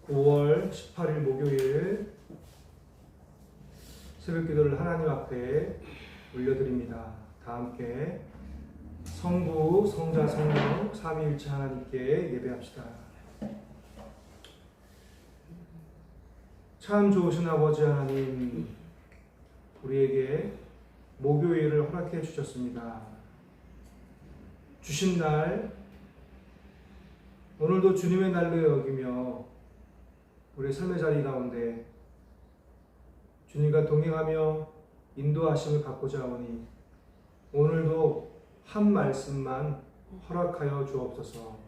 9월 18일 목요일 새벽 기도를 하나님 앞에 올려드립니다. 다 함께 성부, 성자, 성령, 삼위일체 하나님께 예배합시다. 참 좋으신 아버지 하나님, 우리에게 목요일을 허락해 주셨습니다. 주신 날, 오늘도 주님의 날로 여기며 우리 삶의 자리 가운데 주님과 동행하며 인도하심을 받고자 하오니 오늘도 한 말씀만 허락하여 주옵소서.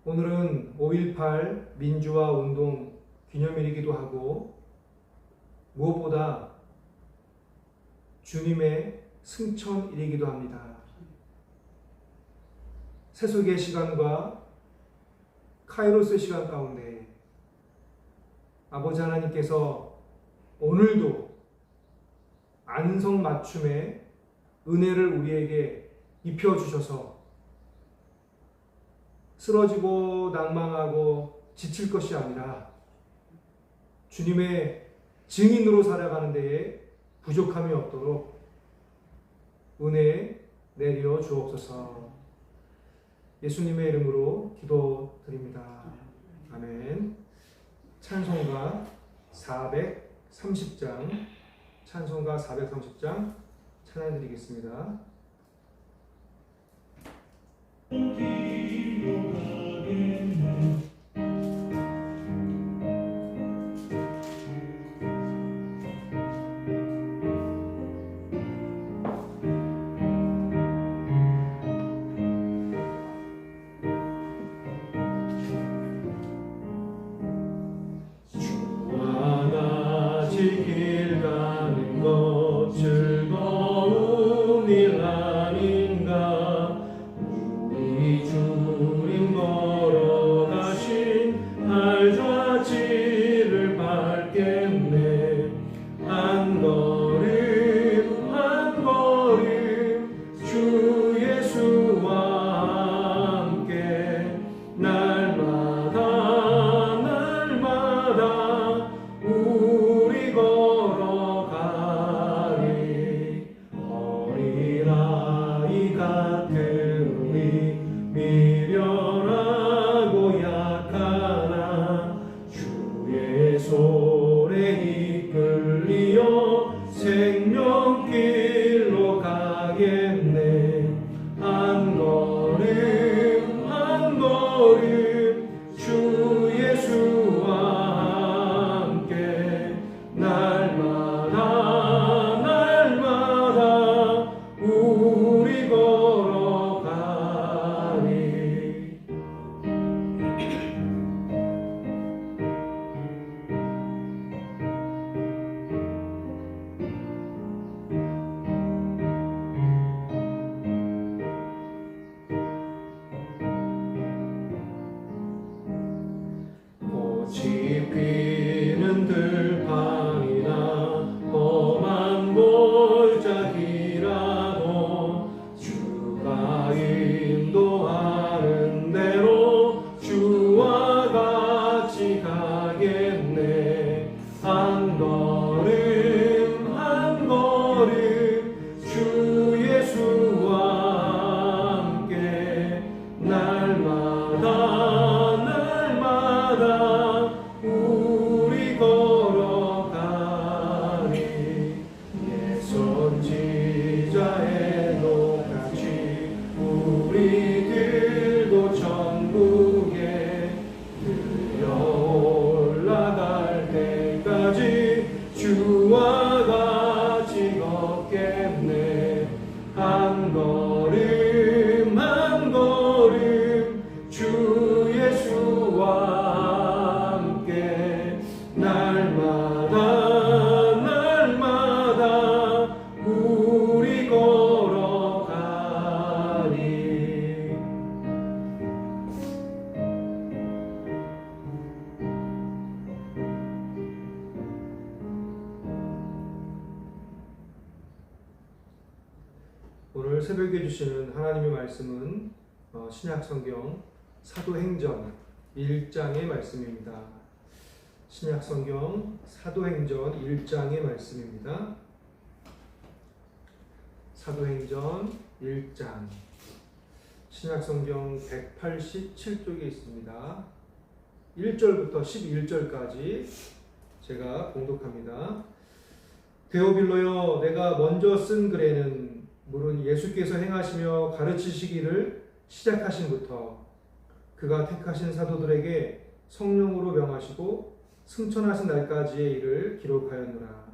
오늘은 5.18 민주화 운동 기념일이기도 하고 무엇보다 주님의 승천일이기도 합니다. 세속의 시간과 카이로스의 시간 가운데 아버지 하나님께서 오늘도 안성맞춤의 은혜를 우리에게 입혀주셔서 쓰러지고 낭망하고 지칠 것이 아니라 주님의 증인으로 살아가는 데에 부족함이 없도록 은혜 내려 주옵소서. 예수님의 이름으로 기도드립니다. 아멘. 찬송가 430장 찬양드리겠습니다. 생명길로 가겠네. 한 걸음 한 걸음 주 예수와 함께 날마다 날마다 우리 걸어가리. 꽃이 피는 들판이나 험한 골짜기라도 주가 인도하는 대로 주와 같이 가겠네. 한 걸음 한 걸음 주 예수와 함께 날마다 우리 걸어가리. 옛 선지자의 녹같이 우리들도 천국에 들려 올라갈 때까지 주와 같이 걷겠네. 한 걸음 한 걸음 주 예수와 함께 날마다 날마다 우리 걸어가리. 오늘 새벽에 주시는 하나님의 말씀은 신약 성경 사도행전 1장의 말씀입니다. 신약성경 사도행전 1장의 말씀입니다. 사도행전 1장 신약성경 187쪽에 있습니다. 1절부터 11절까지 제가 봉독합니다. 데오빌로여, 내가 먼저 쓴 글에는 물은 예수께서 행하시며 가르치시기를 시작하신부터 그가 택하신 사도들에게 성령으로 명하시고 승천하신 날까지의 일을 기록하였노라.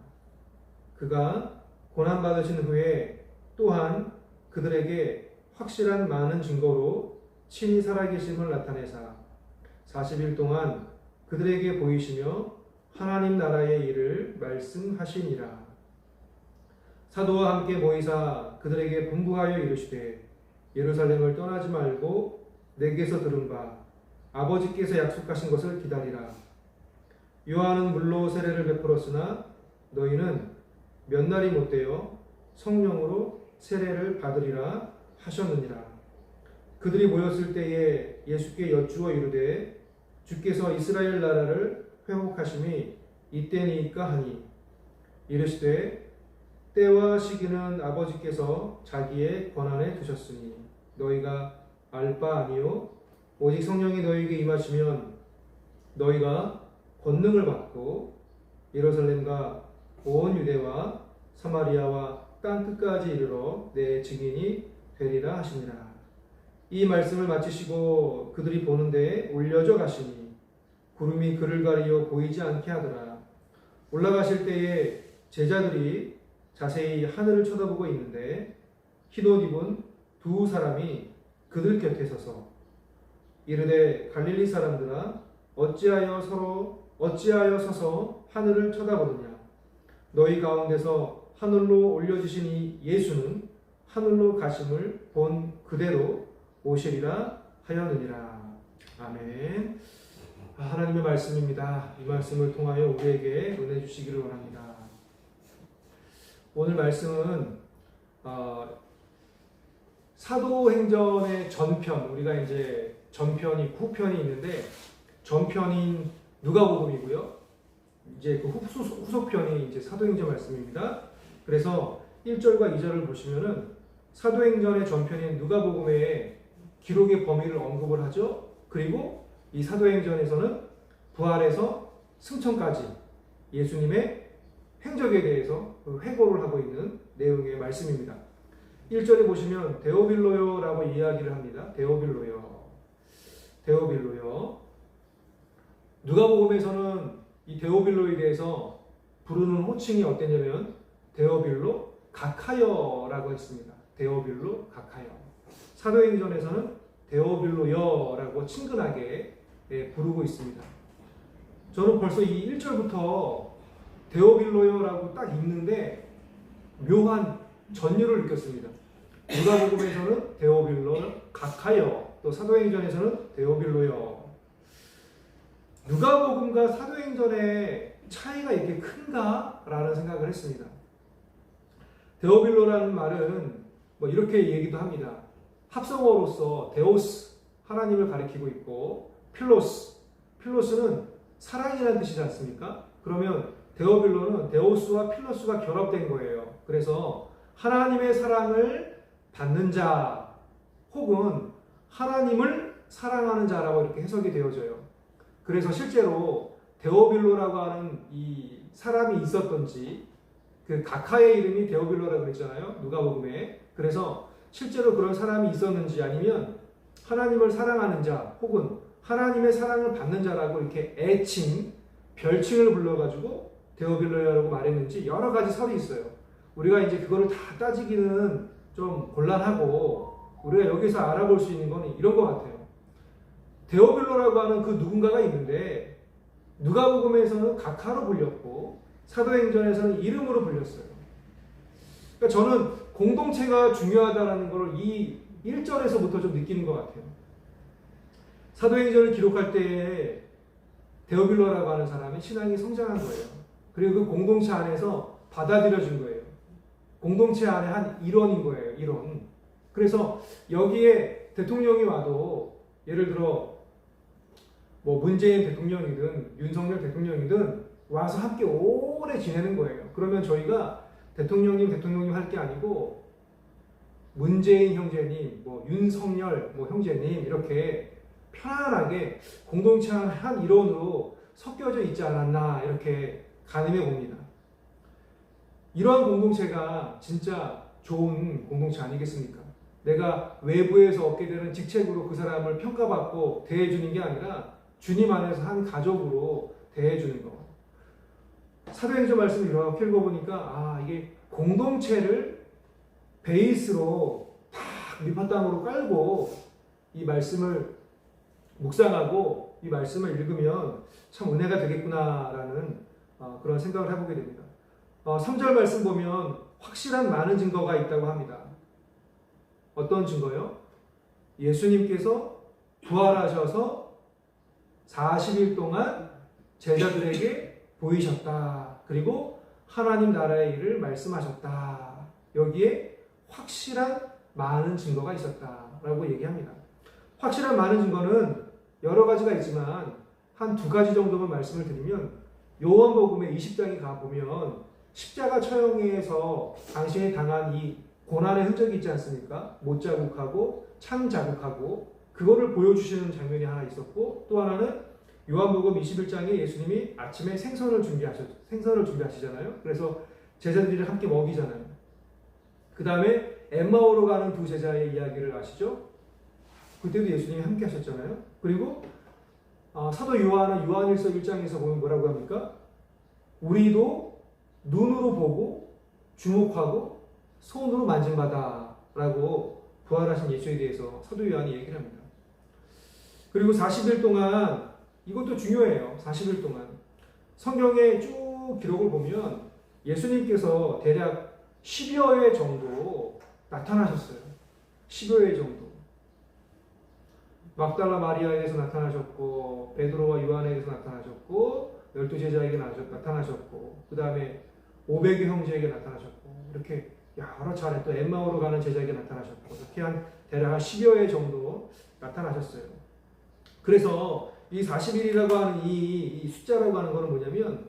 그가 고난받으신 후에 또한 그들에게 확실한 많은 증거로 친히 살아계심을 나타내사 40일 동안 그들에게 보이시며 하나님 나라의 일을 말씀하시니라. 사도와 함께 모이사 그들에게 분부하여 이르시되 예루살렘을 떠나지 말고 내게서 들은 바 아버지께서 약속하신 것을 기다리라. 요한은 물로 세례를 베풀었으나 너희는 몇 날이 못되어 성령으로 세례를 받으리라 하셨느니라. 그들이 모였을 때에 예수께 여쭈어 이르되 주께서 이스라엘 나라를 회복하심이 이때니까 하니 이르시되 때와 시기는 아버지께서 자기의 권한에 두셨으니 너희가 알 바 아니요 오직 성령이 너희에게 임하시면 너희가 권능을 받고 예루살렘과 온 유대와 사마리아와 땅 끝까지 이르러 내 증인이 되리라 하시니라. 이 말씀을 마치시고 그들이 보는 데에 올려져 가시니 구름이 그를 가리어 보이지 않게 하더라. 올라가실 때에 제자들이 자세히 하늘을 쳐다보고 있는데 흰옷 입은 두 사람이 그들 곁에 서서 이르되 갈릴리 사람들아 어찌하여 서서 하늘을 쳐다보느냐. 너희 가운데서 하늘로 올려주신 이 예수는 하늘로 가심을 본 그대로 오시리라 하였느니라. 아멘. 하나님의 말씀입니다. 이 말씀을 통하여 우리에게 은혜 주시기를 원합니다. 오늘 말씀은 사도행전의 전편, 우리가 이제 전편이 있고 후편이 있는데 전편인 누가복음이고요. 이제 그 후속편이 이제 사도행전 말씀입니다. 그래서 1절과 2절을 보시면은 사도행전의 전편인 누가복음의 기록의 범위를 언급을 하죠. 그리고 이 사도행전에서는 부활에서 승천까지 예수님의 행적에 대해서 회고를 하고 있는 내용의 말씀입니다. 1절에 보시면 데오빌로요라고 이야기를 합니다. 데오빌로요. 누가복음에서는 이 데오빌로에 대해서 부르는 호칭이 어땠냐면 데오빌로 가카여라고 했습니다. 데오빌로 가카여. 사도행전에서는 데오빌로여라고 친근하게 부르고 있습니다. 저는 벌써 이 1절부터 데오빌로여라고 딱 읽는데 묘한 전율을 느꼈습니다. 누가복음에서는 데오빌로 가카여, 또 사도행전에서는 데오빌로여. 누가복음과 사도행전의 차이가 이렇게 큰가라는 생각을 했습니다. 데오빌로라는 말은 뭐 이렇게 얘기도 합니다. 합성어로서 데오스, 하나님을 가리키고 있고 필로스는 사랑이라는 뜻이지 않습니까? 그러면 데오빌로는 데오스와 필로스가 결합된 거예요. 그래서 하나님의 사랑을 받는 자 혹은 하나님을 사랑하는 자라고 이렇게 해석이 되어져요. 그래서 실제로 데오빌로라고 하는 이 사람이 있었던지 그 가카의 이름이 데오빌로라고 그랬잖아요. 누가복음에. 그래서 실제로 그런 사람이 있었는지 아니면 하나님을 사랑하는 자 혹은 하나님의 사랑을 받는 자라고 이렇게 애칭, 별칭을 불러가지고 데오빌로라고 말했는지 여러 가지 설이 있어요. 우리가 이제 그거를 다 따지기는 좀 곤란하고 우리가 여기서 알아볼 수 있는 건 이런 것 같아요. 데오빌로라고 하는 그 누군가가 있는데 누가복음에서는 가카로 불렸고 사도행전에서는 이름으로 불렸어요. 그러니까 저는 공동체가 중요하다는 걸 이 1절에서부터 좀 느끼는 것 같아요. 사도행전을 기록할 때에 데오빌로라고 하는 사람이 신앙이 성장한 거예요. 그리고 그 공동체 안에서 받아들여진 거예요. 공동체 안에 한 일원인 거예요. 일원. 그래서 여기에 대통령이 와도 예를 들어 뭐 문재인 대통령이든 윤석열 대통령이든 와서 함께 오래 지내는 거예요. 그러면 저희가 대통령님 할 게 아니고 문재인 형제님, 뭐 윤석열 뭐 형제님 이렇게 편안하게 공동체 한 일원으로 섞여져 있지 않았나 이렇게 가늠해 봅니다. 이러한 공동체가 진짜 좋은 공동체 아니겠습니까? 내가 외부에서 얻게 되는 직책으로 그 사람을 평가받고 대해주는 게 아니라 주님 안에서 한 가족으로 대해주는 거. 사도행전 말씀을 이렇게 읽어보니까 이게 공동체를 베이스로 딱 밑바탕으로 깔고 이 말씀을 묵상하고 이 말씀을 읽으면 참 은혜가 되겠구나라는 그런 생각을 해보게 됩니다. 3절 말씀 보면 확실한 많은 증거가 있다고 합니다. 어떤 증거요? 예수님께서 부활하셔서 40일 동안 제자들에게 보이셨다. 그리고 하나님 나라의 일을 말씀하셨다. 여기에 확실한 많은 증거가 있었다라고 얘기합니다. 확실한 많은 증거는 여러 가지가 있지만 한 두 가지 정도만 말씀을 드리면 요한복음의 20장에 가보면 십자가 처형에서 당신이 당한 이 고난의 흔적이 있지 않습니까? 못 자국하고 창 자국하고 그거를 보여주시는 장면이 하나 있었고 또 하나는 요한복음 21장에 예수님이 아침에 생선을 준비하시잖아요. 그래서 제자들이랑 함께 먹이잖아요. 그 다음에 엠마오로 가는 두 제자의 이야기를 아시죠? 그때도 예수님이 함께 하셨잖아요. 그리고 사도 요한은 요한일서 1장에서 보면 뭐라고 합니까? 우리도 눈으로 보고 주목하고 손으로 만진바다 라고 부활하신 예수에 대해서 사도 요한이 얘기를 합니다. 그리고 40일 동안 이것도 중요해요. 40일 동안 성경의 쭉 기록을 보면 예수님께서 대략 10여 회 정도 나타나셨어요. 10여 회 정도. 막달라 마리아에게서 나타나셨고 베드로와 요한에게서 나타나셨고 12제자에게 나타나셨고 그 다음에 500의 형제에게 나타나셨고 이렇게 여러 차례 또 엠마오로 가는 제자에게 나타나셨고 이렇게 한 대략 한 10여 회 정도 나타나셨어요. 그래서 이 40일이라고 하는 이 숫자라고 하는 것은 뭐냐면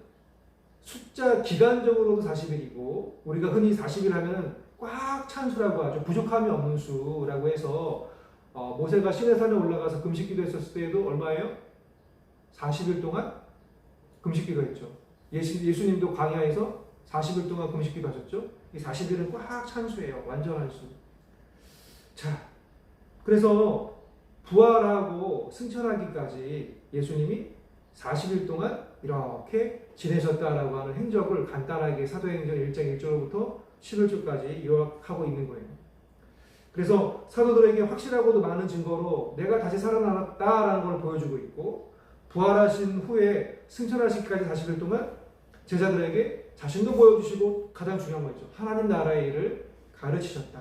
숫자 기간적으로도 40일이고 우리가 흔히 40일 하면 꽉 찬 수라고 하죠. 부족함이 없는 수라고 해서 모세가 시내산에 올라가서 금식기도 했었을 때에도 얼마예요? 40일 동안 금식기도 했죠. 예수님도 광야에서 40일 동안 금식기도 하셨죠. 이 40일은 꽉 찬 수예요. 완전한 수. 자, 그래서 부활하고 승천하기까지 예수님이 40일 동안 이렇게 지내셨다라고 하는 행적을 간단하게 사도행전 1장 1절부터 11절까지 요약하고 있는 거예요. 그래서 사도들에게 확실하고도 많은 증거로 내가 다시 살아났다라는 걸 보여주고 있고 부활하신 후에 승천하시기까지 40일 동안 제자들에게 자신도 보여주시고 가장 중요한 거 있죠. 하나님 나라의 일을 가르치셨다.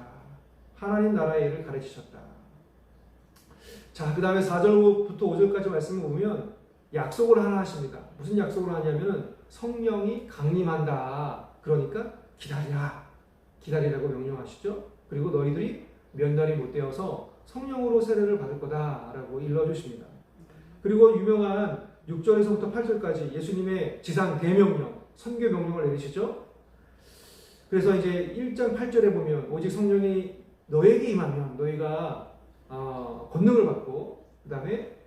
하나님 나라의 일을 가르치셨다. 자, 그 다음에 4절부터 5절까지 말씀을 보면 약속을 하나 하십니다. 무슨 약속을 하냐면 성령이 강림한다. 그러니까 기다리라고 명령하시죠. 그리고 너희들이 몇 날이 못 되어서 성령으로 세례를 받을 거다라고 일러주십니다. 그리고 유명한 6절에서부터 8절까지 예수님의 지상 대명령, 선교 명령을 내리시죠. 그래서 이제 1장 8절에 보면 오직 성령이 너에게 임하면 너희가 권능을 받고 그 다음에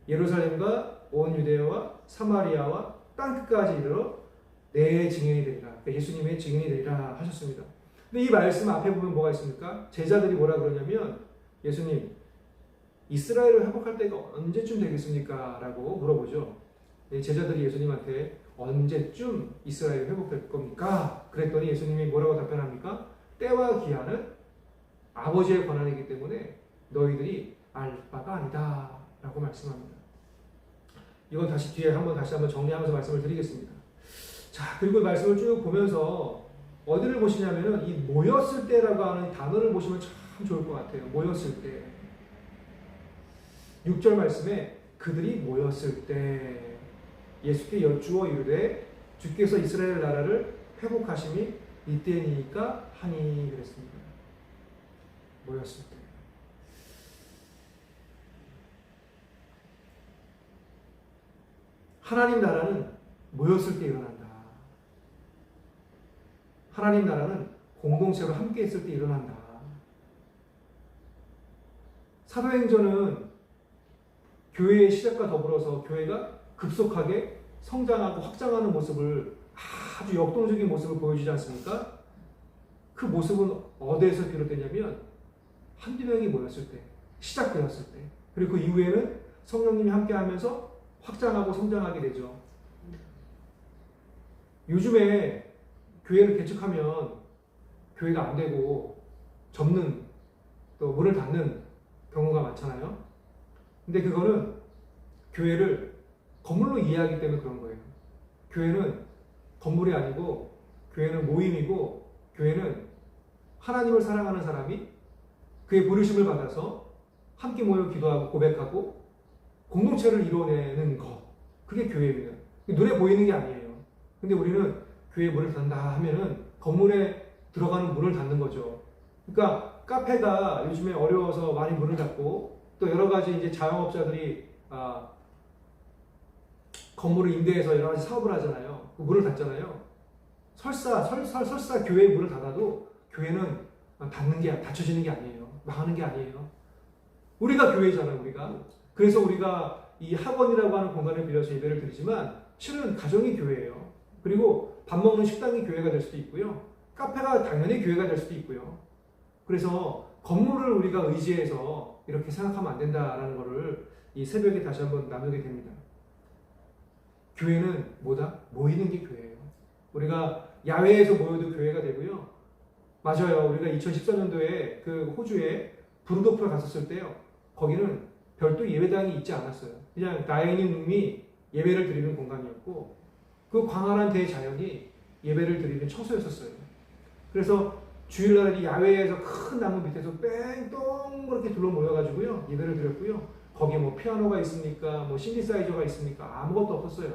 예루살렘과 온 유대야와 사마리아와 땅끝까지 이르러 내 증인이 되리라. 그러니까 예수님의 증인이 되리라 하셨습니다. 근데 이 말씀 앞에 보면 뭐가 있습니까? 제자들이 뭐라 그러냐면 예수님 이스라엘을 회복할 때가 언제쯤 되겠습니까? 라고 물어보죠. 제자들이 예수님한테 언제쯤 이스라엘이 회복될 겁니까? 그랬더니 예수님이 뭐라고 답변합니까? 때와 기한은 아버지의 권한이기 때문에 너희들이 알 바가 아니다 라고 말씀합니다. 이건 다시 한번 정리하면서 말씀을 드리겠습니다. 자, 그리고 말씀을 쭉 보면서 어디를 보시냐면은 이 모였을 때라고 하는 단어를 보시면 참 좋을 것 같아요. 모였을 때. 6절 말씀에 그들이 모였을 때 예수께 여쭈어 이르되 주께서 이스라엘 나라를 회복하심이 이때니까 하니 그랬습니다. 모였을 때. 하나님 나라는 모였을 때 일어난다. 하나님 나라는 공동체로 함께 있을 때 일어난다. 사도행전은 교회의 시작과 더불어서 교회가 급속하게 성장하고 확장하는 모습을 아주 역동적인 모습을 보여주지 않습니까? 그 모습은 어디에서 비롯되냐면 한두 명이 모였을 때, 시작되었을 때, 그리고 그 이후에는 성령님이 함께하면서 확장하고 성장하게 되죠. 요즘에 교회를 개척하면 교회가 안 되고 접는 또 문을 닫는 경우가 많잖아요. 근데 그거는 교회를 건물로 이해하기 때문에 그런 거예요. 교회는 건물이 아니고 교회는 모임이고 교회는 하나님을 사랑하는 사람이 그의 부르심을 받아서 함께 모여 기도하고 고백하고 공동체를 이루어내는 것. 그게 교회입니다. 눈에 보이는 게 아니에요. 근데 우리는 교회 문을 닫는다 하면은 건물에 들어가는 문을 닫는 거죠. 그러니까 카페가 요즘에 어려워서 많이 문을 닫고 또 여러 가지 이제 자영업자들이 건물을 임대해서 여러 가지 사업을 하잖아요. 그 문을 닫잖아요. 설사 교회의 문을 닫아도 교회는 닫혀지는 게 아니에요. 망하는 게 아니에요. 우리가 교회잖아요, 우리가. 그래서 우리가 이 학원이라고 하는 공간을 빌려서 예배를 드리지만 실은 가정이 교회예요. 그리고 밥 먹는 식당이 교회가 될 수도 있고요. 카페가 당연히 교회가 될 수도 있고요. 그래서 건물을 우리가 의지해서 이렇게 생각하면 안 된다라는 것을 이 새벽에 다시 한번 나누게 됩니다. 교회는 뭐다? 모이는 게 교회예요. 우리가 야외에서 모여도 교회가 되고요. 맞아요. 우리가 2014년도에 그 호주에 부르도프를 갔었을 때요. 거기는 별도 예배당이 있지 않았어요. 그냥 다이닝 룸이 예배를 드리는 공간이었고 그 광활한 대자연이 예배를 드리는 처소였었어요. 그래서 주일날에 야외에서 큰 나무 밑에서 뺑똥 그렇게 둘러 모여가지고요. 예배를 드렸고요. 거기에 뭐 피아노가 있습니까? 뭐 신디사이저가 있습니까? 아무것도 없었어요.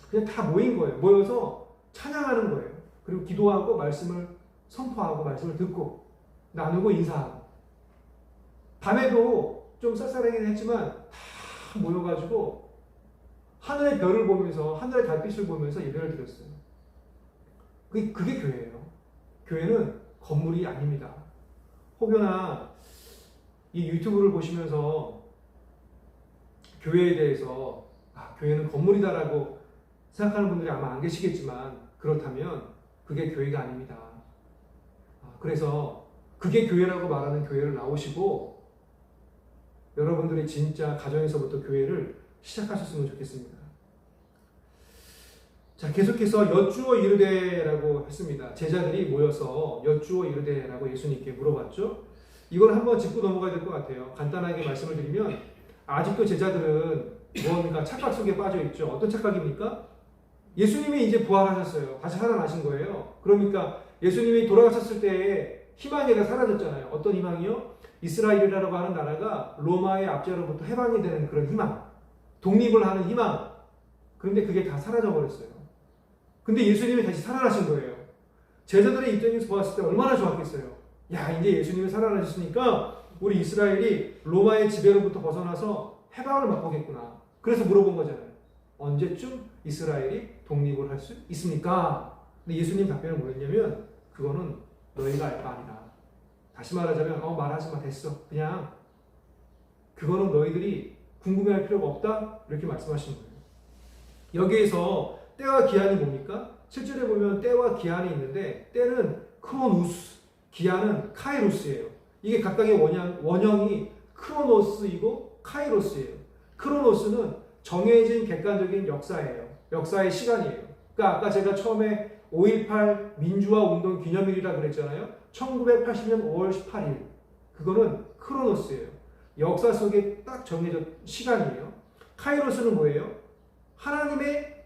그냥 다 모인 거예요. 모여서 찬양하는 거예요. 그리고 기도하고 말씀을 선포하고 말씀을 듣고 나누고 인사하고 밤에도 좀 쌀쌀하긴 했지만 다 모여가지고 하늘의 별을 보면서 하늘의 달빛을 보면서 예배를 드렸어요. 그게 교회예요. 교회는 건물이 아닙니다. 혹여나 이 유튜브를 보시면서 교회에 대해서 교회는 건물이다라고 생각하는 분들이 아마 안 계시겠지만 그렇다면 그게 교회가 아닙니다. 그래서 그게 교회라고 말하는 교회를 나오시고 여러분들이 진짜 가정에서부터 교회를 시작하셨으면 좋겠습니다. 자, 계속해서 여쭈어 이르되라고 했습니다. 제자들이 모여서 여쭈어 이르되라고 예수님께 물어봤죠. 이걸 한번 짚고 넘어가야 될 것 같아요. 간단하게 말씀을 드리면 아직도 제자들은 무언가 착각 속에 빠져 있죠. 어떤 착각입니까? 예수님이 이제 부활하셨어요. 다시 살아나신 거예요. 그러니까 예수님이 돌아가셨을 때에 희망이 다 사라졌잖아요. 어떤 희망이요? 이스라엘이라고 하는 나라가 로마의 압제로부터 해방이 되는 그런 희망, 독립을 하는 희망. 그런데 그게 다 사라져 버렸어요. 근데 예수님이 다시 살아나신 거예요. 제자들의 입장에서 보았을 때 얼마나 좋았겠어요. 야, 이제 예수님이 살아나셨으니까 우리 이스라엘이 로마의 지배로부터 벗어나서 해방을 맛보겠구나. 그래서 물어본 거잖아요. 언제쯤 이스라엘이 독립을 할 수 있습니까? 근데 예수님 답변을 뭐였냐면 그거는 너희가 알 바 아니다. 다시 말하자면 말하지 마, 됐어. 그냥 그거는 너희들이 궁금해할 필요가 없다. 이렇게 말씀하시는 거예요. 여기에서 때와 기한이 뭡니까? 실제로 보면 때와 기한이 있는데 때는 크로누스, 기한은 카이로스예요. 이게 각각의 원형이 크로노스이고 카이로스예요. 크로노스는 정해진 객관적인 역사예요. 역사의 시간이에요. 그러니까 아까 제가 처음에 5.18 민주화 운동 기념일이라 그랬잖아요. 1980년 5월 18일. 그거는 크로노스예요. 역사 속에 딱 정해진 시간이에요. 카이로스는 뭐예요? 하나님의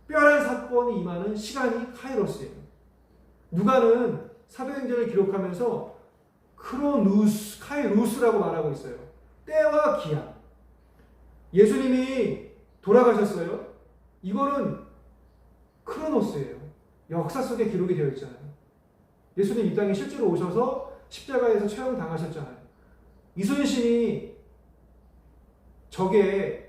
특별한 사건이 임하는 시간이 카이로스예요. 누가는 사도행전을 기록하면서 크로누스, 카이루스라고 말하고 있어요. 때와 기한. 예수님이 돌아가셨어요. 이거는 크로노스예요. 역사 속에 기록이 되어 있잖아요. 예수님 이 땅에 실제로 오셔서 십자가에서 처형당하셨잖아요. 이순신이 적의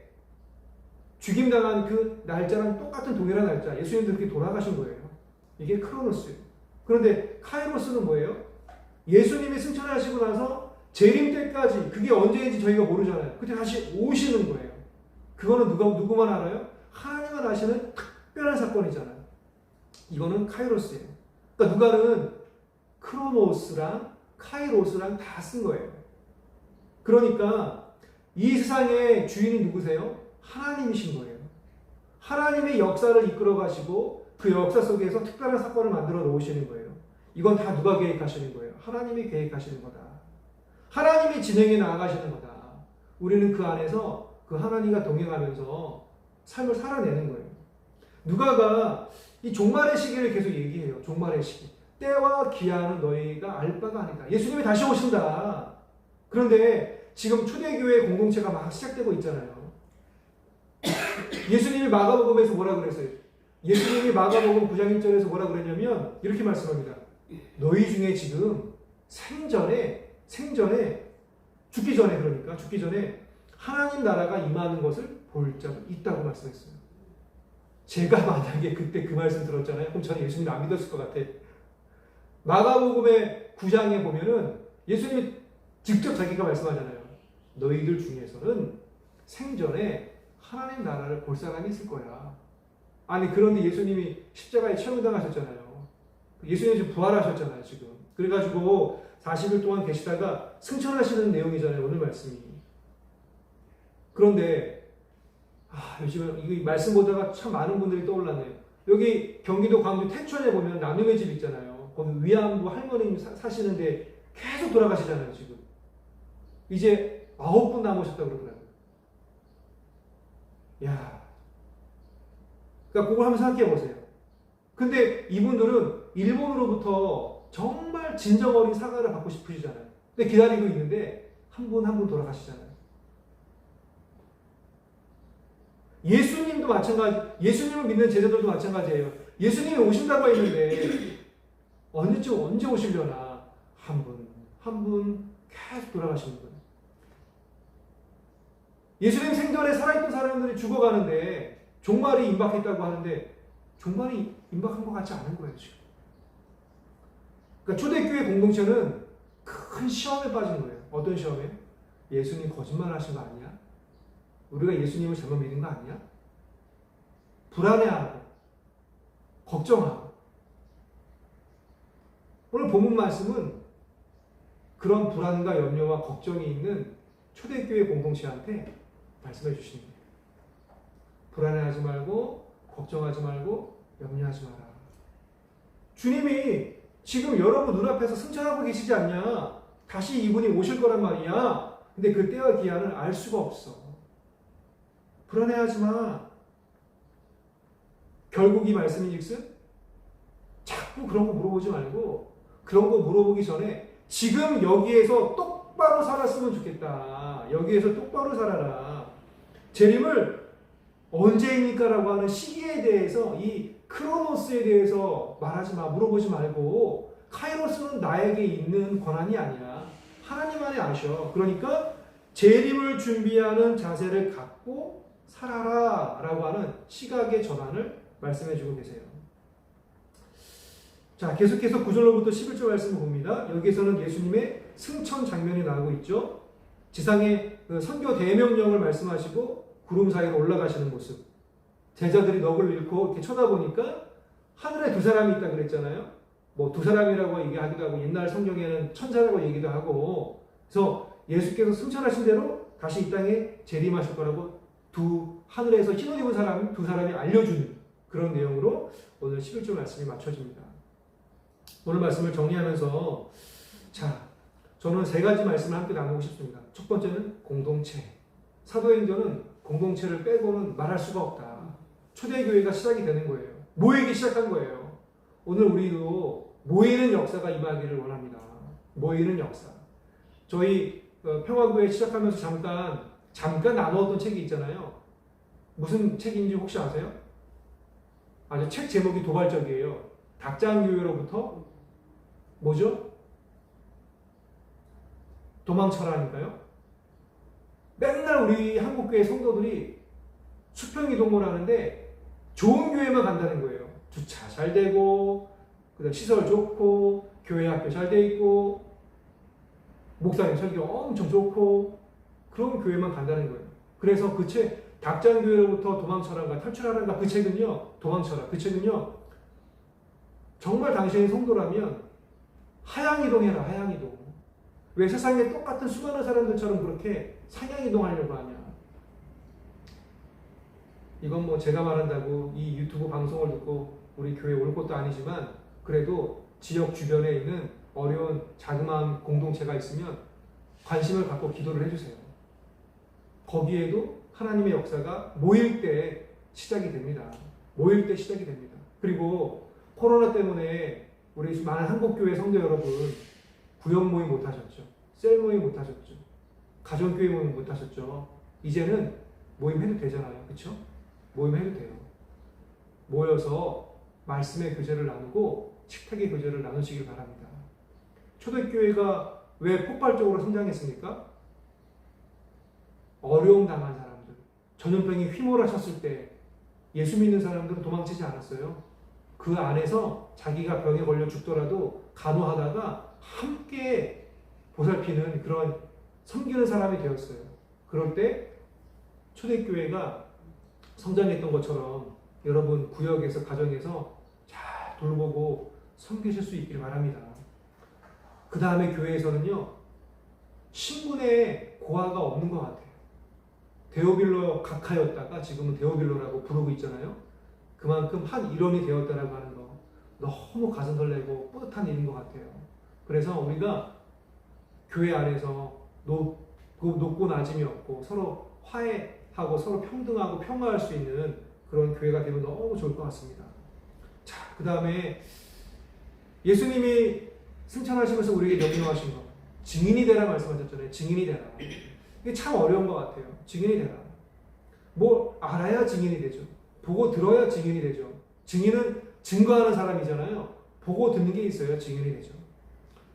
죽임당한 그 날짜랑 똑같은 동일한 날짜, 예수님도 그렇게 돌아가신 거예요. 이게 크로노스예요. 그런데 카이로스는 뭐예요? 예수님이 승천하시고 나서 재림 때까지, 그게 언제인지 저희가 모르잖아요. 그때 다시 오시는 거예요. 그거는 누구만 알아요? 하나님만 아시는 특별한 사건이잖아요. 이거는 카이로스예요. 그러니까 누가는 크로노스랑 카이로스랑 다 쓴 거예요. 그러니까 이 세상의 주인이 누구세요? 하나님이신 거예요. 하나님의 역사를 이끌어 가시고 그 역사 속에서 특별한 사건을 만들어 놓으시는 거예요. 이건 다 누가 계획하시는 거예요? 하나님이 계획하시는 거다. 하나님이 진행해 나아가시는 거다. 우리는 그 안에서 그 하나님과 동행하면서 삶을 살아내는 거예요. 누가가 이 종말의 시기를 계속 얘기해요. 종말의 시기. 때와 기한은 너희가 알 바가 아니다. 예수님이 다시 오신다. 그런데 지금 초대교회 공동체가 막 시작되고 있잖아요. 예수님이 마가복음에서 뭐라 그랬어요? 예수님이 마가복음 9장 1절에서 뭐라 그랬냐면 이렇게 말씀합니다. 너희 중에 지금 생전에 죽기 전에 하나님 나라가 임하는 것을 볼 자도 있다고 말씀했어요. 제가 만약에 그때 그 말씀 들었잖아요. 그럼 저는 예수님 안 믿었을 것 같아. 마가복음의 9장에 보면은 예수님이 직접 자기가 말씀하잖아요. 너희들 중에서는 생전에 하나님 나라를 볼 사람이 있을 거야. 아니 그런데 예수님이 십자가에 처형당하셨잖아요. 예수님이 지금 부활하셨잖아요. 지금. 그래가지고 40일 동안 계시다가 승천하시는 내용이잖아요. 오늘 말씀이. 그런데 요즘 이 말씀 보다가 참 많은 분들이 떠올랐네요. 여기 경기도 광주 태천에 보면 나눔의 집 있잖아요. 거기 위안부 할머님 사시는데 계속 돌아가시잖아요. 지금. 이제 9분 남으셨다고 그러더라고요. 야, 그러니까 그걸 한번 생각해 보세요. 근데 이분들은 일본으로부터 정말 진정 어린 사과를 받고 싶으시잖아요. 근데 기다리고 있는데 한 분 한 분 돌아가시잖아요. 예수님도 마찬가지, 예수님을 믿는 제자들도 마찬가지예요. 예수님이 오신다고 했는데 언제 오시려나 한 분 계속 돌아가시는 거예요. 예수님 생전에 살아있던 사람들이 죽어가는데 종말이 임박했다고 하는데 종말이 임박한 것 같지 않은 거예요, 지금. 그러니까 초대교회 공동체는 큰 시험에 빠진 거예요. 어떤 시험에? 예수님 거짓말 하신 거 아니야? 우리가 예수님을 잘못 믿은 거 아니야? 불안해하고 걱정하고. 오늘 본문 말씀은 그런 불안과 염려와 걱정이 있는 초대교회 공동체한테 말씀해 주시는 거예요. 불안해하지 말고 걱정하지 말고 염려하지 마라. 주님이 지금 여러분 눈앞에서 승천하고 계시지 않냐? 다시 이분이 오실 거란 말이야. 근데 그 때와 기한을 알 수가 없어. 불안해하지 마. 결국 이 말씀인즉슨 자꾸 그런 거 물어보지 말고 그런 거 물어보기 전에 지금 여기에서 똑바로 살았으면 좋겠다. 여기에서 똑바로 살아라. 재림을 언제입니까? 라고 하는 시기에 대해서 이 크로노스에 대해서 말하지 마. 물어보지 말고 카이로스는 나에게 있는 권한이 아니야. 하나님 안에 아셔. 그러니까 재림을 준비하는 자세를 갖고 살아라 라고 하는 시각의 전환을 말씀해 주고 계세요. 자, 계속해서 9절로부터 11절 말씀을 봅니다. 여기에서는 예수님의 승천 장면이 나오고 있죠. 지상의 선교 대명령을 말씀하시고 구름 사이로 올라가시는 모습. 제자들이 넋을 잃고 이렇게 쳐다보니까 하늘에 두 사람이 있다 그랬잖아요. 뭐 두 사람이라고 얘기하기도 하고 옛날 성경에는 천사라고 얘기도 하고. 그래서 예수께서 승천하신 대로 다시 이 땅에 재림하실 거라고 하늘에서 흰옷 입은 사람 두 사람이 알려주는 그런 내용으로 오늘 11절 말씀이 맞춰집니다. 오늘 말씀을 정리하면서 자, 저는 세 가지 말씀을 함께 나누고 싶습니다. 첫 번째는 공동체. 사도행전은 공동체를 빼고는 말할 수가 없다. 초대교회가 시작이 되는 거예요. 모이기 시작한 거예요. 오늘 우리도 모이는 역사가 임하기를 원합니다. 모이는 역사. 저희 평화교회 시작하면서 잠깐 나누었던 책이 있잖아요. 무슨 책인지 혹시 아세요? 아주 책 제목이 도발적이에요. 닭장교회로부터 뭐죠? 도망쳐라니까요. 맨날 우리 한국교회 성도들이 수평 이동을 하는데 좋은 교회만 간다는 거예요. 주차 잘 되고, 그다음 시설 좋고, 교회 학교 잘 돼 있고, 목사님 설교 엄청 좋고, 그런 교회만 간다는 거예요. 그래서 그 책, 닭장교회로부터 도망쳐라가 탈출하라가 그 책은요, 도망쳐라. 그 책은요, 정말 당신이 성도라면 하향이동해라, 하향이동. 왜 세상에 똑같은 수많은 사람들처럼 그렇게 상향이동하려고 하냐. 이건 뭐 제가 말한다고 이 유튜브 방송을 듣고 우리 교회 올 것도 아니지만 그래도 지역 주변에 있는 어려운 자그마한 공동체가 있으면 관심을 갖고 기도를 해주세요. 거기에도 하나님의 역사가 모일 때 시작이 됩니다. 모일 때 시작이 됩니다. 그리고 코로나 때문에 우리 많은 한국교회 성도 여러분 구역 모임 못하셨죠. 셀 모임 못하셨죠. 가정교회 모임 못하셨죠. 이제는 모임 해도 되잖아요. 그렇죠? 모임 해도 돼요. 모여서 말씀의 교제를 나누고 식탁의 교제를 나누시길 바랍니다. 초대교회가 왜 폭발적으로 성장했습니까? 어려움 당한 사람들, 전염병이 휘몰아쳤을 때 예수 믿는 사람들은 도망치지 않았어요. 그 안에서 자기가 병에 걸려 죽더라도 간호하다가 함께 보살피는 그런 섬기는 사람이 되었어요. 그럴 때 초대교회가 성장했던 것처럼 여러분 구역에서 가정에서 잘 돌보고 섬기실 수 있기를 바랍니다. 그 다음에 교회에서는요, 신분의 고하가 없는 것 같아요. 데오빌로 각하였다가 지금은 데오빌로라고 부르고 있잖아요. 그만큼 한 일원이 되었다라고 하는 거 너무 가슴 설레고 뿌듯한 일인 것 같아요. 그래서 우리가 교회 안에서 높고 낮음이 없고 서로 화해하고 서로 평등하고 평화할 수 있는 그런 교회가 되면 너무 좋을 것 같습니다. 자, 그 다음에 예수님이 승천하시면서 우리에게 명령하신 것, 증인이 되라 말씀하셨잖아요. 증인이 되라. 이게 참 어려운 것 같아요. 증인이 되라. 뭐 알아야 증인이 되죠. 보고 들어야 증인이 되죠. 증인은 증거하는 사람이잖아요. 보고 듣는 게 있어야 증인이 되죠.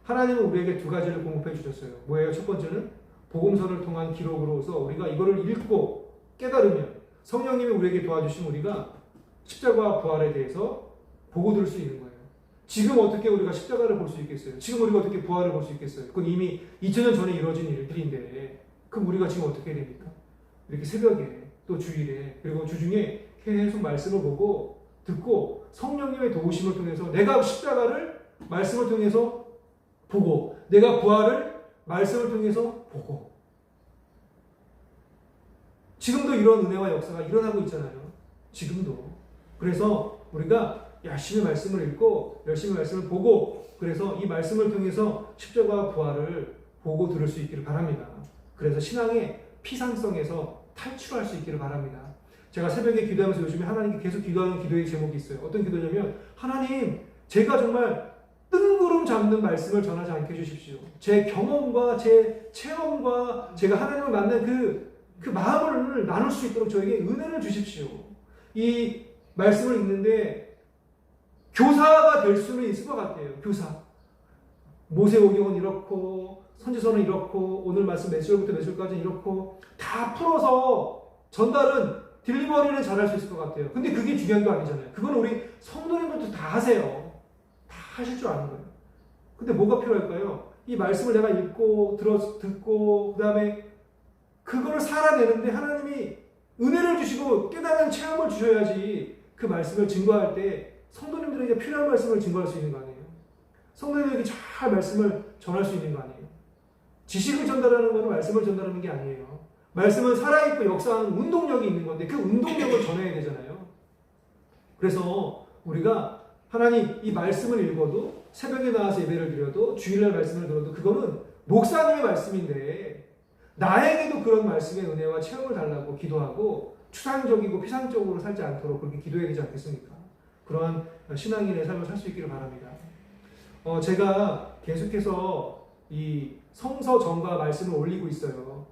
하나님은 우리에게 두 가지를 공급해 주셨어요. 뭐예요? 첫 번째는 복음서를 통한 기록으로서 우리가 이거를 읽고 깨달으면 성령님이 우리에게 도와주시면 우리가 십자가와 부활에 대해서 보고 들을 수 있는 거예요. 지금 어떻게 우리가 십자가를 볼 수 있겠어요? 지금 우리가 어떻게 부활을 볼 수 있겠어요? 그건 이미 2000년 전에 이루어진 일들인데 그럼 우리가 지금 어떻게 해야 됩니까? 이렇게 새벽에 또 주일에 그리고 주중에 계속 말씀을 보고 듣고 성령님의 도우심을 통해서 내가 십자가를 말씀을 통해서 보고 내가 부활을 말씀을 통해서 보고 지금도 이런 은혜와 역사가 일어나고 있잖아요. 지금도. 그래서 우리가 열심히 말씀을 읽고 열심히 말씀을 보고 그래서 이 말씀을 통해서 십자가와 부활을 보고 들을 수 있기를 바랍니다. 그래서 신앙의 피상성에서 탈출할 수 있기를 바랍니다. 제가 새벽에 기도하면서 요즘에 하나님께 계속 기도하는 기도의 제목이 있어요. 어떤 기도냐면 하나님 제가 정말 뜬구름 잡는 말씀을 전하지 않게 해주십시오. 제 경험과 제 체험과 제가 하나님을 만난 그 마음을 나눌 수 있도록 저에게 은혜를 주십시오. 이 말씀을 읽는데 교사가 될 수는 있을 것 같아요. 교사. 모세오경은 이렇고 선지서는 이렇고 오늘 말씀 몇 절부터 몇 절까지는 이렇고 다 풀어서 전달은 딜리버리는 잘할 수 있을 것 같아요. 근데 그게 중요한 거 아니잖아요. 그건 우리 성도님들도 다 하세요. 다 하실 줄 아는 거예요. 근데 뭐가 필요할까요? 이 말씀을 내가 읽고 듣고 그 다음에 그걸 살아내는데 하나님이 은혜를 주시고 깨달은 체험을 주셔야지 그 말씀을 증거할 때 성도님들에게 필요한 말씀을 증거할 수 있는 거 아니에요. 성도님들에게 잘 말씀을 전할 수 있는 거 아니에요. 지식을 전달하는 것은 말씀을 전달하는 게 아니에요. 말씀은 살아있고 역사하는 운동력이 있는 건데 그 운동력을 전해야 되잖아요. 그래서 우리가 하나님 이 말씀을 읽어도 새벽에 나와서 예배를 드려도 주일날 말씀을 들어도 그거는 목사님의 말씀인데 나에게도 그런 말씀의 은혜와 체험을 달라고 기도하고 추상적이고 피상적으로 살지 않도록 그렇게 기도해야 되지 않겠습니까? 그러한 신앙인의 삶을 살 수 있기를 바랍니다. 제가 계속해서 이 성서전과 말씀을 올리고 있어요.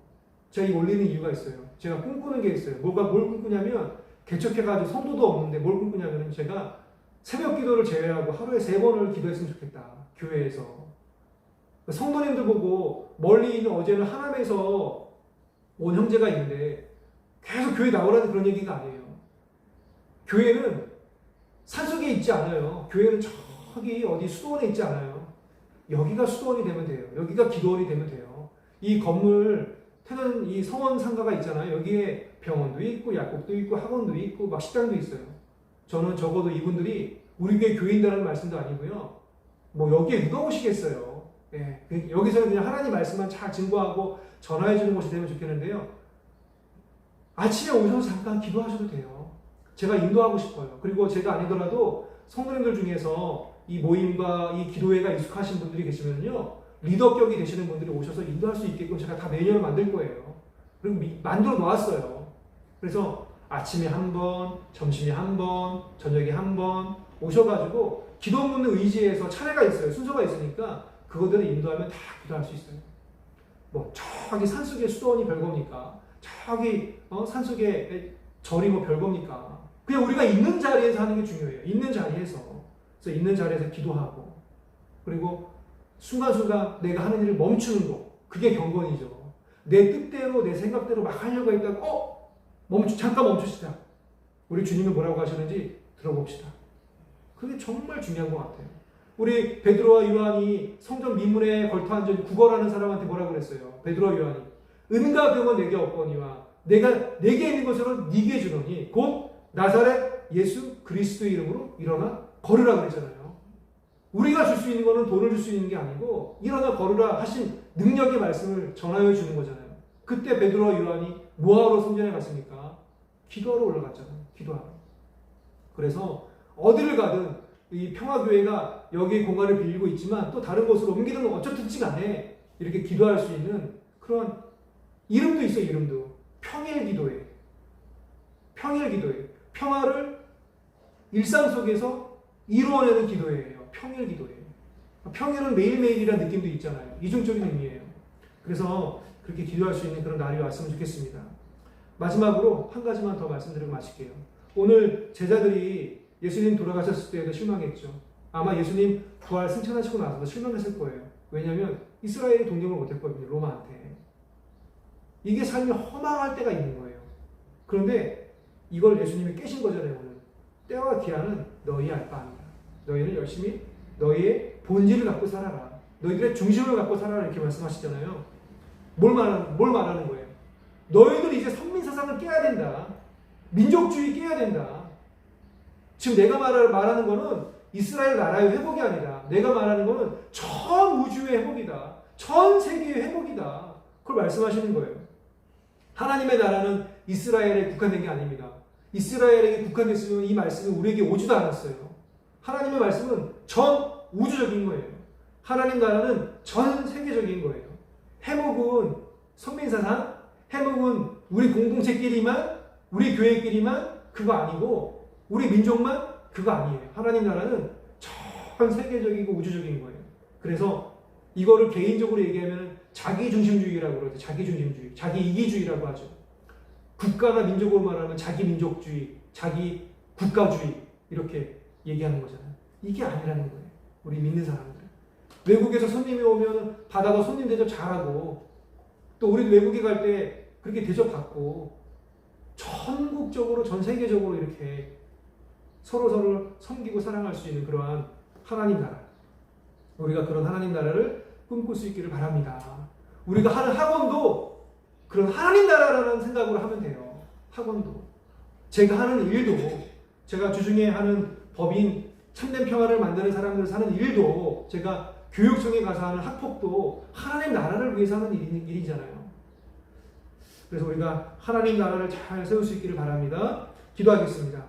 제가 이 올리는 이유가 있어요. 제가 꿈꾸는 게 있어요. 뭘 꿈꾸냐면 개척해가지고 성도도 없는데 뭘 꿈꾸냐면 제가 새벽 기도를 제외하고 하루에 3번을 기도했으면 좋겠다. 교회에서. 성도님들 보고 멀리 있는 어제는 하남에서 온 형제가 있는데 계속 교회 나오라는 그런 얘기가 아니에요. 교회는 산속에 있지 않아요. 교회는 저기 어디 수도원에 있지 않아요. 여기가 수도원이 되면 돼요. 여기가 기도원이 되면 돼요. 이 건물 태는 이 성원 상가가 있잖아요. 여기에 병원도 있고 약국도 있고 학원도 있고 막 식당도 있어요. 저는 적어도 이분들이 우리 교회인이라는 말씀도 아니고요. 뭐 여기에 누가 오시겠어요. 예, 여기서는 그냥 하나님 말씀만 잘 증거하고 전화해 주는 곳이 되면 좋겠는데요. 아침에 오셔서 잠깐 기도하셔도 돼요. 제가 인도하고 싶어요. 그리고 제가 아니더라도 성도님들 중에서 이 모임과 이 기도회가 익숙하신 분들이 계시면요. 리더격이 되시는 분들이 오셔서 인도할 수 있게끔 제가 다 매뉴얼을 만들 거예요. 그리고 만들어 놓았어요. 그래서 아침에 한 번, 점심에 한 번, 저녁에 한 번 오셔가지고 기도 묻는 의지에서 차례가 있어요. 순서가 있으니까 그거들을 인도하면 다 기도할 수 있어요. 뭐 저기 산속에 수도원이 별겁니까? 저기 산속에 절이 뭐 별겁니까? 그냥 우리가 있는 자리에서 하는 게 중요해요. 있는 자리에서. 그래서 있는 자리에서 기도하고 그리고 순간순간 내가 하는 일을 멈추는 거. 그게 경건이죠. 내 뜻대로 내 생각대로 막 하려고 했다가 잠깐 멈추시다. 우리 주님은 뭐라고 하셨는지 들어봅시다. 그게 정말 중요한 것 같아요. 우리 베드로와 요한이 성전 미문에 걸터 앉아 구걸하는 사람한테 뭐라고 그랬어요? 베드로와 요한이 은과 금은 내게 없거니와 내가 내게 있는 것으로 네게 주노니 곧 나사렛 예수 그리스도의 이름으로 일어나 걸으라 그랬잖아요. 우리가 줄 수 있는 것은 돈을 줄 수 있는 게 아니고 일어나 걸으라 하신 능력의 말씀을 전하여 주는 거잖아요. 그때 베드로와 요한이 뭐하러 성전에 갔습니까? 기도하러 올라갔잖아요. 기도하러. 그래서 어디를 가든 이 평화교회가 여기 공간을 빌리고 있지만 또 다른 곳으로 옮기든 어쩌든지 간에 이렇게 기도할 수 있는 그런 이름도 있어요. 이름도. 평일기도회. 평일기도회. 평화를 일상 속에서 이루어내는 기도회예요. 평일기도회. 평일은 매일매일이라는 느낌도 있잖아요. 이중적인 의미예요. 그래서 그렇게 기도할 수 있는 그런 날이 왔으면 좋겠습니다. 마지막으로 한 가지만 더 말씀드리고 마칠게요. 오늘 제자들이 예수님 돌아가셨을 때에도 실망했죠. 아마 예수님 부활 승천하시고 나서도 실망했을 거예요. 왜냐하면 이스라엘이 동력을 못했거든요. 로마한테. 이게 삶이 허망할 때가 있는 거예요. 그런데 이걸 예수님이 깨신 거잖아요. 오늘. 때와 기한은 너희 알 바 아니다. 너희는 열심히 너희의 본질을 갖고 살아라. 너희들의 중심을 갖고 살아라. 이렇게 말씀하시잖아요. 뭘 말하는 거예요? 너희들 이제 선민사상을 깨야 된다. 민족주의 깨야 된다. 지금 내가 말하는 거는 이스라엘 나라의 회복이 아니다. 내가 말하는 거는 전 우주의 회복이다. 전 세계의 회복이다. 그걸 말씀하시는 거예요. 하나님의 나라는 이스라엘에 국한된 게 아닙니다. 이스라엘에게 국한됐으면 이 말씀이 우리에게 오지도 않았어요. 하나님의 말씀은 전 우주적인 거예요. 하나님 나라는 전 세계적인 거예요. 해목은 선민사상, 해목은 우리 공동체끼리만, 우리 교회끼리만 그거 아니고 우리 민족만 그거 아니에요. 하나님 나라는 전 세계적이고 우주적인 거예요. 그래서 이거를 개인적으로 얘기하면 자기중심주의라고 그러죠. 자기중심주의, 자기이기주의라고 하죠. 국가나 민족으로 말하면 자기민족주의, 자기국가주의 이렇게 얘기하는 거잖아요. 이게 아니라는 거예요. 우리 믿는 사람들. 외국에서 손님이 오면 받아가 손님 대접 잘하고 또 우리 외국에 갈 때 그렇게 대접받고 전국적으로 전 세계적으로 이렇게 서로서로 섬기고 사랑할 수 있는 그러한 하나님 나라. 우리가 그런 하나님 나라를 꿈꿀 수 있기를 바랍니다. 우리가 하는 학원도 그런 하나님 나라라는 생각으로 하면 돼요. 학원도. 제가 하는 일도, 제가 주중에 하는 법인 참된 평화를 만드는 사람들 사는 일도, 제가 교육청에 가서 하는 학폭도 하나님 나라를 위해서 하는 일이잖아요. 그래서 우리가 하나님 나라를 잘 세울 수 있기를 바랍니다. 기도하겠습니다.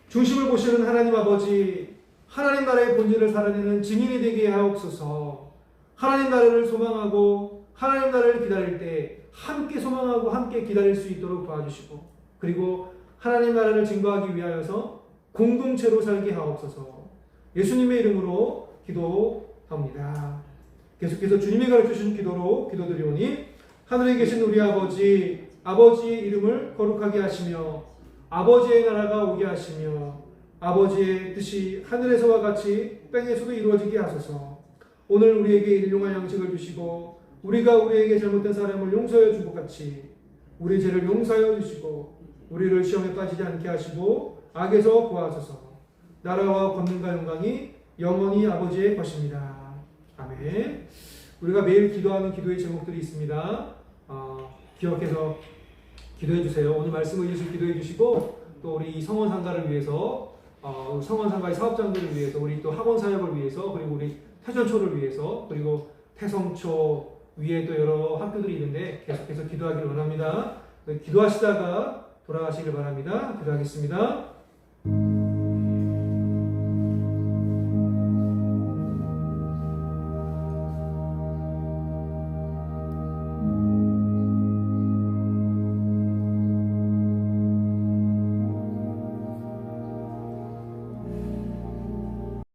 중심을 보시는 하나님 아버지, 하나님 나라의 본질을 살아내는 증인이 되게 하옵소서. 하나님 나라를 소망하고 하나님 나라를 기다릴 때 함께 소망하고 함께 기다릴 수 있도록 도와주시고, 그리고 하나님 나라를 증거하기 위하여서 공동체로 살게 하옵소서. 예수님의 이름으로 기도합니다. 계속해서 주님이 가르쳐주신 기도로 기도드리오니, 하늘에 계신 우리 아버지, 아버지의 이름을 거룩하게 하시며 아버지의 나라가 오게 하시며 아버지의 뜻이 하늘에서와 같이 땅에서도 이루어지게 하소서. 오늘 우리에게 일용할 양식을 주시고 우리가 우리에게 잘못된 사람을 용서해 준 것 같이 우리 죄를 용서하여 주시고 우리를 시험에 빠지지 않게 하시고 악에서 구하소서. 나라와 권능과 영광이 영원히 아버지의 것입니다. 아멘. 우리가 매일 기도하는 기도의 제목들이 있습니다. 기억해서 기도해 주세요. 오늘 말씀을 위해서 기도해 주시고 또 우리 성원상가를 위해서 성원상가의 사업장들을 위해서 우리 또 학원 사역을 위해서 그리고 우리 태전초를 위해서 그리고 태성초 위에 또 여러 학교들이 있는데 계속해서 기도하기를 원합니다. 기도하시다가 돌아가시길 바랍니다. 기도하겠습니다.